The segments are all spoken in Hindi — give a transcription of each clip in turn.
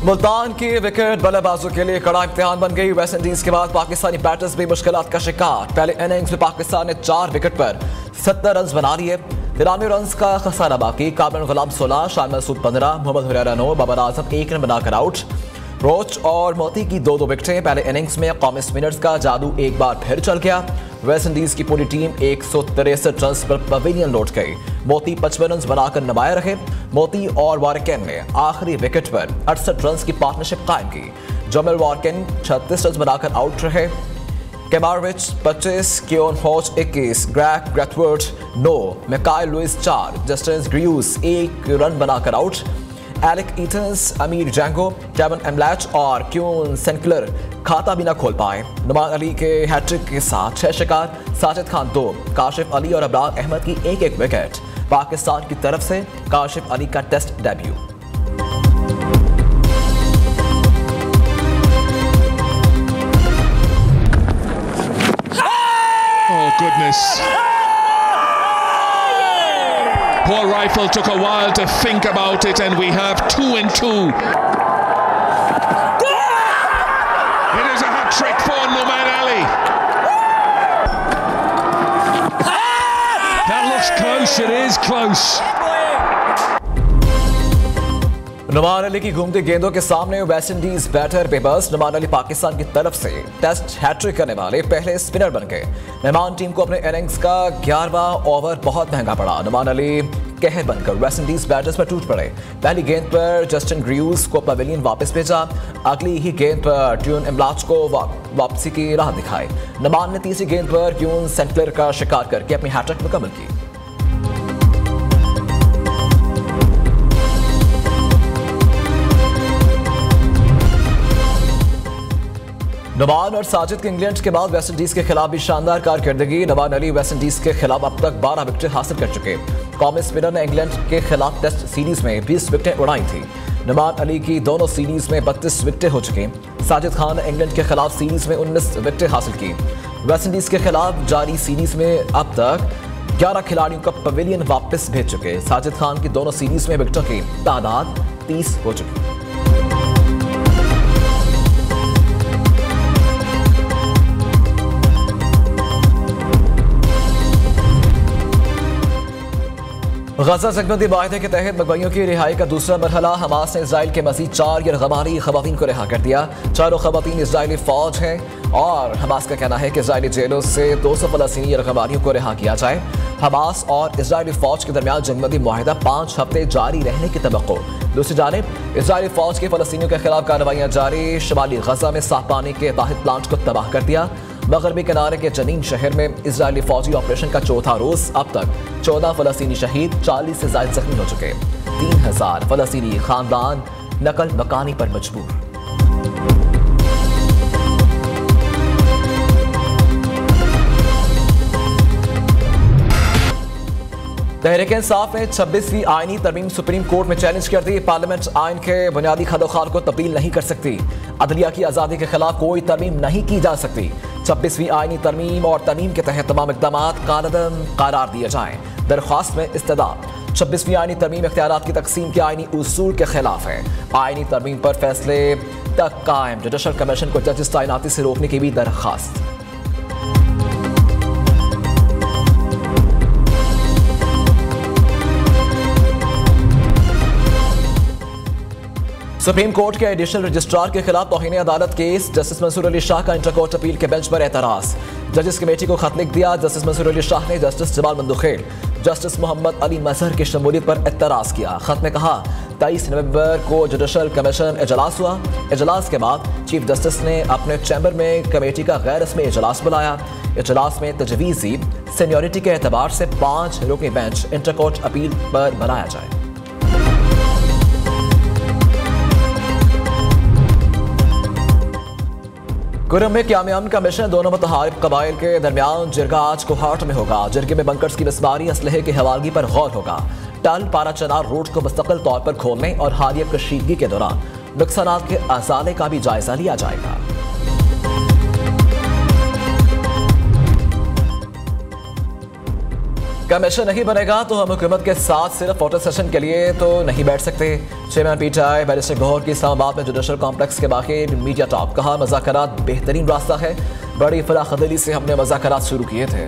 मुल्तान की विकेट बल्लेबाजों के लिए कड़ा इम्तिहान बन गई। वेस्ट इंडीज के बाद पाकिस्तानी बैटर्स भी मुश्किलात का शिकार। पहले इनिंग्स में पाकिस्तान ने 4 विकेट पर 70 रन बना लिए। 93 रन का खसारा बाकी। कामरान गुलाम 16, शान मसूद 15, मोहम्मद हुरैरा 9, बाबर आजम 1 रन बनाकर आउट। रोच और मोती की 2-2 विकेटें। पहले इनिंग्स में कौमी स्पिनर्स का जादू एक बार फिर चल गया। वेस्ट इंडीज की पूरी टीम 163 रन पर पवेलियन लौट गई। मोती 55 रन बनाकर नमाया रहे। मोती और वारकन ने आखिरी विकेट पर 68 रन की पार्टनरशिप कायम की। जमल वारकन 36 रन बनाकर आउट रहे। केमारविच 25, कियोन हॉच 21, ग्रैग ग्रेथवर्ड 9, Mikyle Louis 4, Justin Greaves 1 run बनाकर आउट। एलेक ईटन्स, अमीर जैंगो, केवन एमलैच और क्यून सेंकलर खाता भी न खोल पाए। नुमान अली के हैट्रिक के साथ 6 शिकार, साजिद खान 2, काशिफ अली और अबरार अहमद की 1-1 विकेट। पाकिस्तान की तरफ से काशिफ अली का test debut. Oh goodness. Poor Rifle took a while to think about it, and we have 2 and 2. It is a hat-trick for Numan Ali. That looks close, it is close. Noman Ali की घूमती गेंदों के सामने वेस्ट इंडीज बैटर बेबस। नुमान अली पाकिस्तान की तरफ से टेस्ट हैट्रिक करने वाले पहले स्पिनर बन गए। मेहमान टीम को अपने इनिंग्स का 11वां ओवर बहुत महंगा पड़ा। नुमान अली कहर बनकर वेस्ट इंडीज बैटर्स पर टूट पड़े। पहली गेंद पर जस्टिन ग्रियूस को पवेलियन वापस भेजा। अगली ही गेंद पर ट्यून एमलाच को वापसी की राह दिखाई। नुमान ने तीसरी गेंद पर क्यून सेंकलर का शिकार करके अपनी हैट्रिक मुकम्मल की। नुमान और साजिद के इंग्लैंड के बाद वेस्ट इंडीज के खिलाफ भी शानदार कारकर्दगी। नुमान अली वेस्ट इंडीज के खिलाफ अब तक 12 विकेट हासिल कर चुके। कौमी स्पिनर ने इंग्लैंड के खिलाफ टेस्ट सीरीज में 20 विकेटें उड़ाई थी। नुमान अली की दोनों सीरीज में 32 विकेटें हो चुकी। साजिद खान ने इंग्लैंड के खिलाफ सीरीज में 19 विकेटें हासिल की। वेस्ट इंडीज के खिलाफ जारी सीरीज में अब तक 11 खिलाड़ियों का पवेलियन वापस भेज चुके। साजिद खान की दोनों सीरीज में विकेटों की तादाद 30 हो चुकी। गजा जंगबंदी माहिदे के तहत मकबूलियों की रिहाई का दूसरा मरहला। हमास ने इजराइल के मजीद 4 यरगमानी खवातीन को रिहा कर दिया। चारों खवातीन इजरायली फौज हैं और हमास का कहना है कि इजरायली जेलों से 200 फलस्तीनी यरगमानियों को रिहा किया जाए। हमास और इजरायली फौज के दरमियान जंगबंदी माहिदा 5 हफ्ते जारी रहने की तवक्को। दूसरी जानिब इजरायली फौज की फलस्तीनियों के खिलाफ कार्रवाइयाँ जारी। शुमाली गजा में साफ पानी के वाहिद प्लांट को तबाह कर दिया। मगरबी किनारे के जनीन शहर में इजरायली फौजी ऑपरेशन का चौथा रोज। अब तक 14 फलस्तीनी शहीद, 40 से ज्यादा जख्मी हो चुके। 3000 फलस्तीनी खानदान नकल मकानी पर मजबूर। तहरीक इंसाफ ने 26वीं आईनी तरमीम सुप्रीम कोर्ट में चैलेंज कर दी। पार्लियामेंट आइन के बुनियादी खदोखाल को तब्दील नहीं कर सकती। अदलिया की आज़ादी के खिलाफ कोई तरमीम नहीं की जा सकती। 26वीं आईनी तरमीम और तरमीम के तहत तमाम इक़दामात कालअदम करार दिए जाएं। दरख्वास्त में इस्तदा 26वीं आईनी तरमीम इख्तियारात की तकसीम के आईनी उसूल के खिलाफ है। आईनी तरमीम पर फैसले तक कायम जुडिशल कमीशन को जजेस तैनाती से रोकने की भी दरख्वास्त। सुप्रीम कोर्ट के एडिशनल रजिस्ट्रार के खिलाफ तौहीन अदालत केस। जस्टिस मंसूर अली शाह का इंटर कोर्ट अपील के बेंच पर एतराज। जजेस कमेटी को खत लिख दिया। जस्टिस मंसूर अली शाह ने जस्टिस जमाल मंदुखेल, जस्टिस मोहम्मद अली मजहर की शमूलियत पर एतराज किया। खत में कहा 23 नवंबर को जुडिशल कमीशन इजलास हुआ। इजलास के बाद चीफ जस्टिस ने अपने चैम्बर में कमेटी का गैर रस्मी इजलास बुलाया। इजलास में तजवीज़ दी सीनियरिटी के एतबार से 5 रुकनी बेंच इंटर कोर्ट अपील पर बनाया जाए। कुरम में क़याम अमन का मिशन। दोनों मुतहारिब कबाइल के दरमियान जिरगा आज कोहाट में होगा। जिरगे में बंकर्स की मिसमारी, असलहे की हवालगी पर गौर होगा। टल पारा चनार रोड को मुस्तकिल तौर पर खोलने और हालिया कशीदगी के दौरान नुकसानात के अजाले का भी जायजा लिया जाएगा। कमीशन नहीं बनेगा तो हम हुकूमत के साथ सिर्फ फोटो सेशन के लिए तो नहीं बैठ सकते। चेयरमैन पीटीआई बैरिस्टर गौहर की इस्लामाबाद में जुडिशल कॉम्प्लेक्स के बाकी मीडिया टॉक। कहा मुज़ाकरात बेहतरीन रास्ता है, बड़ी फराखदिली से हमने मुज़ाकरात शुरू किए थे।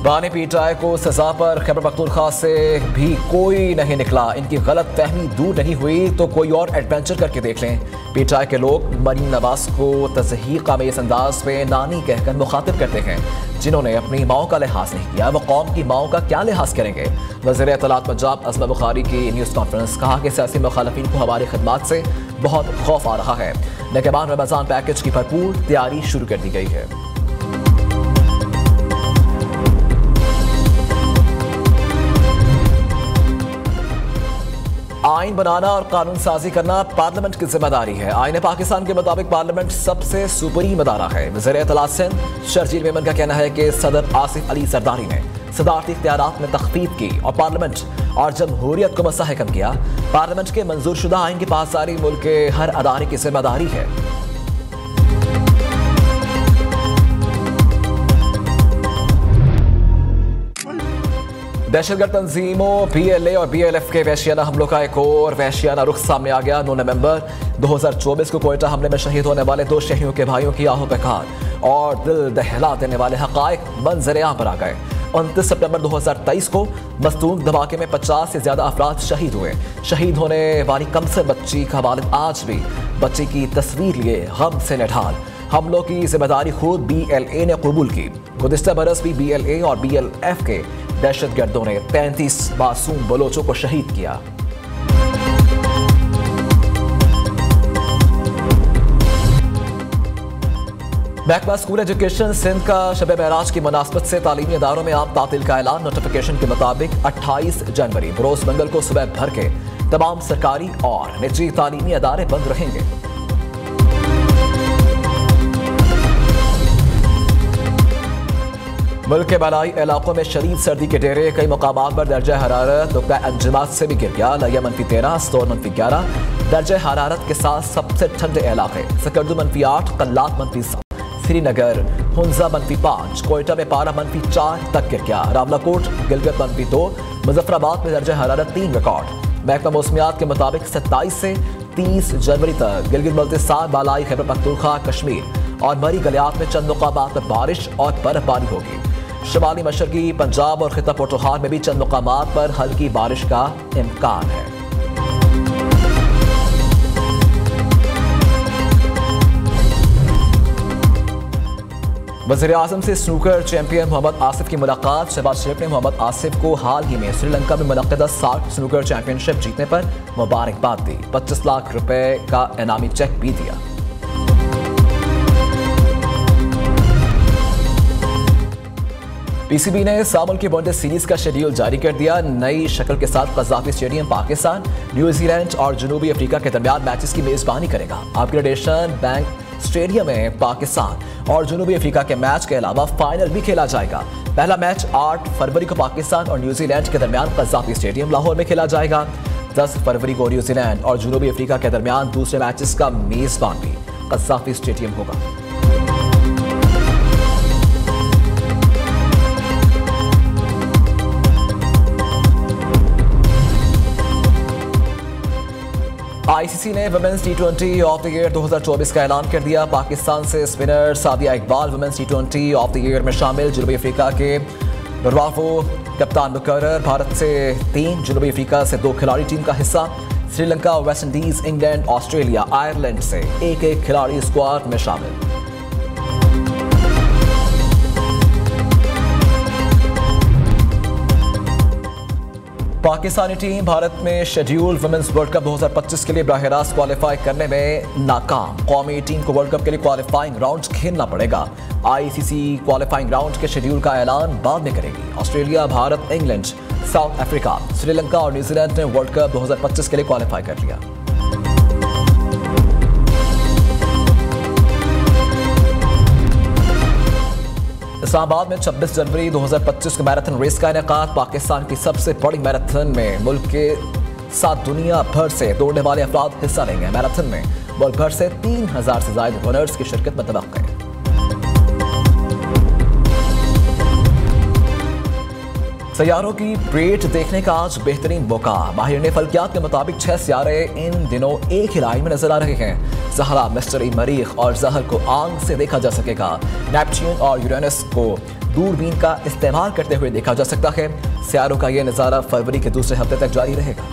बानी पीटीआई को सजा पर खैबर पख्तूनख्वा से भी कोई नहीं निकला। इनकी गलत फहमी दूर नहीं हुई तो कोई और एडवेंचर करके देख लें। पीटीआई के लोग मरीम नवाज को तज़हीक़ में इस अंदाज में नानी कहकर मुखातिब करते हैं। जिन्होंने अपनी माओ का लिहाज नहीं किया वो कौम की माओ का क्या लिहाज करेंगे। वज़ीर इत्तलात पंजाब अज़मा बुखारी की न्यूज़ कॉन्फ्रेंस। कहा कि सियासी मुखालिफिन को हमारी खिदमात से बहुत खौफ आ रहा है। निगहबान रमज़ान पैकेज की भरपूर तैयारी शुरू कर दी गई है। आइन बनाना और कानून साजी करना पार्लियामेंट की जिम्मेदारी है। आइन पाकिस्तान के मुताबिक पार्लियामेंट सबसे सुप्रीम अदारा है। वज़ीर इत्तलात सिंध शर्जील मेमन का कहना है कि सदर आसिफ अली जरदारी ने सदारती इख्तियारात में तख्फीफ की और पार्लियामेंट और जमहूरियत को मुस्तहकम किया। पार्लियामेंट के मंजूर शुदा आइन की पासदारी मुल्क के हर अदारे की जिम्मेदारी है। दहशतगर्द तंजीमों PLA और BLF के वहशियाना हमलों का एक और वहशियाना रुख सामने आ गया। 9 नवंबर 2024 को कोयटा हमले में शहीद होने वाले 2 शहीदों के भाइयों की आहो बेकार और दिल दहला देने वाले हकायक मंजर-ए-आम पर आ गए। 29 सितंबर 2023 को मस्तूक धमाके में 50 से ज्यादा अफराद शहीद हुए। शहीद होने वाली कमसर बच्ची का वालिद आज भी बच्ची की तस्वीर लिए गम से निढाल। हमलों की जिम्मेदारी खुद BLA ने कबूल की। गुज़िश्ता बरस भी BLA और BLF के दहशतगर्दों ने 35 मासूम बलोचों को शहीद किया। महकमा स्कूल एजुकेशन सिंध का शब महराज की मुनासबत से तालीमी इदारों में आम तातील का ऐलान। नोटिफिकेशन के मुताबिक 28 जनवरी बरोज मंगल को सुबह भर के तमाम सरकारी और निजी तालीमी इदारे बंद रहेंगे। मुल्क के बलाई इलाकों में शदीद सर्दी के डेरे। कई मुकामात पर दर्जा हरारत नुक्ता अंजुमात से भी गिर गया। लिया -13, स्टोर -11 दर्जा हरारत के साथ सबसे ठंडे इलाके। सकर्दू -8, कल्लात -7, श्रीनगर हुंजा -5, कोयटा में पारा -4 तक गिर गया। रावलाकोट गिलगित -2, मुजफ्फराबाद में दर्जा हरारत 3 रिकॉर्ड। महकमा मौसमियात के मुताबिक 27 से 30 जनवरी तक गिलगित बल्तिस्तान, बालाई खैबर पख्तूनख्वा, कश्मीर और मरी गलियात में चंद मुकामात पर बारिश और बर्फबारी होगी। शुमाली मशरकी पंजाब और खिता पोटोहार में भी चंद मुकामात पर हल्की बारिश का इम्कान है। वज़ीर आज़म से स्नूकर चैंपियन मोहम्मद आसिफ की मुलाकात। शहबाज शरीफ ने मोहम्मद आसिफ को हाल ही में श्रीलंका में मुनक़्क़दा 60 स्नूकर चैंपियनशिप जीतने पर मुबारकबाद दी। 25 लाख रुपए का इनामी चेक भी दिया। PCB ने सामुल की वनडे सीरीज का शेड्यूल जारी कर दिया। नई शक्ल के साथ क़ज़ाफ़ी स्टेडियम पाकिस्तान, न्यूजीलैंड और जनूबी अफ्रीका के दरमियान मैचेस की मेजबानी करेगा। अपग्रेडेशन बैंक स्टेडियम में पाकिस्तान और जनूबी अफ्रीका के मैच के अलावा फाइनल भी खेला जाएगा। पहला मैच 8 फरवरी को पाकिस्तान और न्यूजीलैंड के दरमियान क़ज़ाफ़ी स्टेडियम लाहौर में खेला जाएगा। 10 फरवरी को न्यूजीलैंड और जनूबी अफ्रीका के दरमियान दूसरे मैचेस का मेजबान भी क़ज़ाफ़ी स्टेडियम होगा। ICC ने women's T20 of the year 2024 का ऐलान कर दिया। पाकिस्तान से spinner Sadia Iqbal women's T20 of the year में शामिल। जनूबी अफ्रीका के ब्रावो कप्तान मुकर्रर। भारत से 3, जनूबी अफ्रीका से 2 खिलाड़ी टीम का हिस्सा। Sri Lanka, West Indies, England, Australia, Ireland से एक खिलाड़ी स्क्वाड में शामिल। पाकिस्तानी टीम भारत में शेड्यूल वुमेन्स वर्ल्ड कप 2025 के लिए बराह रास्त क्वालिफाई करने में नाकाम। कौमी टीम को वर्ल्ड कप के लिए क्वालिफाइंग राउंड खेलना पड़ेगा। ICC क्वालिफाइंग राउंड के शेड्यूल का ऐलान बाद में करेगी। Australia, Bharat, England, south Africa, Sri Lanka और न्यूजीलैंड ने वर्ल्ड कप 2025 के लिए क्वालिफाई कर लिया। इस्लामाबाद में 26 जनवरी 2025 को मैराथन रेस का इनेकाद। पाकिस्तान की सबसे बड़ी मैराथन में मुल्क के साथ दुनिया भर से दौड़ने वाले अफराद हिस्सा लेंगे। मैराथन में मुल्क भर से 3000 से ज्यादा रनर्स की शिरकत मुतवक्किल है। सैयारों की परेड देखने का आज बेहतरीन मौका। माहिरीन फल्कियात के मुताबिक 6 सियारे इन दिनों एक ही लाइन में नजर आ रहे हैं। ज़हरा, मिस्टरी, मरीख और ज़हर को आंख से देखा जा सकेगा। नेपच्यून और यूरेनस को दूरबीन का इस्तेमाल करते हुए देखा जा सकता है। सियारों का यह नज़ारा फरवरी के दूसरे हफ्ते तक जारी रहेगा।